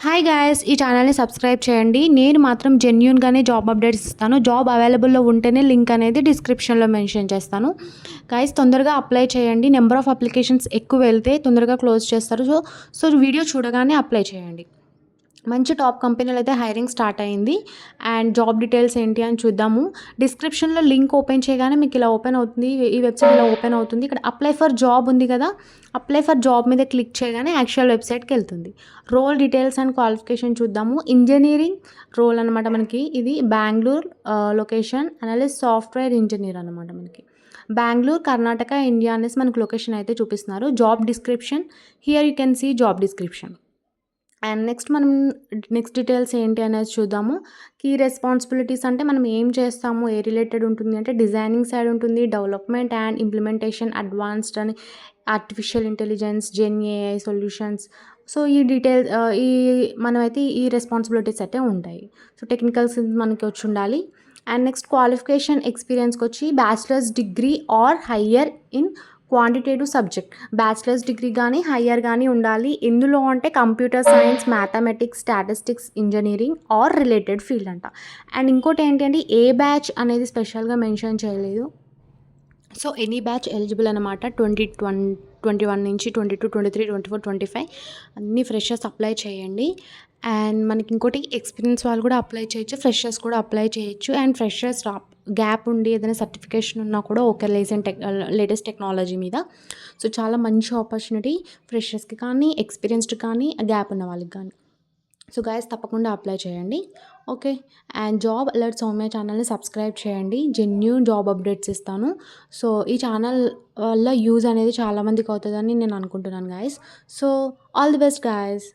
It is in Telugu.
హాయ్ గాయ్స్, ఈ ఛానల్ని సబ్స్క్రైబ్ చేయండి. నేను మాత్రం జెన్యూన్గానే జాబ్ అప్డేట్స్ ఇస్తాను. జాబ్ అవైలబుల్లో ఉంటేనే లింక్ అనేది డిస్క్రిప్షన్లో మెన్షన్ చేస్తాను. గాయ్స్, తొందరగా అప్లై చేయండి. నెంబర్ ఆఫ్ అప్లికేషన్స్ ఎక్కువ వెళ్తే తొందరగా క్లోజ్ చేస్తారు. సో వీడియో చూడగానే అప్లై చేయండి. మంచి టాప్ కంపెనీలో అయితే హైరింగ్ స్టార్ట్ అయింది. అండ్ జాబ్ డీటెయిల్స్ ఏంటి అని చూద్దాము. డిస్క్రిప్షన్లో లింక్ ఓపెన్ చేయగానే మీకు ఇలా ఓపెన్ అవుతుంది. ఈ వెబ్సైట్ ఇలా ఓపెన్ అవుతుంది. ఇక్కడ అప్లై ఫర్ జాబ్ ఉంది కదా, అప్లై ఫర్ జాబ్ మీద క్లిక్ చేయగానే యాక్చువల్ వెబ్సైట్కి వెళ్తుంది. రోల్ డీటెయిల్స్ అండ్ క్వాలిఫికేషన్ చూద్దాము. ఇంజనీరింగ్ రోల్ అనమాట మనకి. ఇది Bengaluru location analyst software engineer అనమాట మనకి. బెంగళూరు, కర్ణాటక, ఇండియా అనేసి మనకు లొకేషన్ అయితే చూపిస్తున్నారు. Job description, here you can see job description. And next details ఏంటి అనేది చూద్దాము. కీ రెస్పాన్సిబిలిటీస్ అంటే మనం ఏం చేస్తాము, ఏ రిలేటెడ్ ఉంటుంది అంటే డిజైనింగ్ సైడ్ ఉంటుంది, డెవలప్మెంట్ అండ్ ఇంప్లిమెంటేషన్, అడ్వాన్స్డ్ అని artificial intelligence, gen AI solutions. So ఈ డీటెయిల్స్ మనమైతే ఈ రెస్పాన్సిబిలిటీస్ అయితే ఉంటాయి. సో టెక్నికల్స్ మనకి వచ్చి ఉండాలి. అండ్ నెక్స్ట్ క్వాలిఫికేషన్ ఎక్స్పీరియన్స్కి వచ్చి bachelors degree or higher in quantitative subject. Bachelors degree కానీ హయ్యర్ కానీ ఉండాలి. ఎందులో అంటే computer science, mathematics, statistics, engineering or related field అంట. అండ్ ఇంకోటి ఏంటంటే ఏ బ్యాచ్ అనేది స్పెషల్గా మెన్షన్ చేయలేదు. సో ఎనీ బ్యాచ్ ఎలిజిబుల్ అనమాట. 2021 నుంచి 22, 23, 24, 25 అన్ని ఫ్రెషర్స్ అప్లై చేయండి. అండ్ మనకి ఇంకోటి ఎక్స్పీరియన్స్ వాళ్ళు కూడా అప్లై చేయొచ్చు, ఫ్రెషర్స్ కూడా అప్లై చేయొచ్చు. అండ్ ఫ్రెషర్స్ గ్యాప్ ఉండి ఏదైనా సర్టిఫికేషన్ ఉన్నా కూడా ఓకే, లేటెస్ట్ టెక్నాలజీ మీద. సో చాలా మంచి ఆపర్చునిటీ ఫ్రెషర్స్కి కానీ, ఎక్స్పీరియన్స్డ్ కానీ, గ్యాప్ ఉన్న వాళ్ళకి కానీ. సో గైస్, తప్పకుండా అప్లై చేయండి. Okay. And job alert Soumya ఛానల్ని సబ్స్క్రైబ్ చేయండి. జెన్యూన్ జాబ్ అప్డేట్స్ ఇస్తాను. సో ఈ ఛానల్ వల్ల యూజ్ అనేది చాలామందికి అవుతుందని నేను అనుకుంటున్నాను guys. So all the best guys.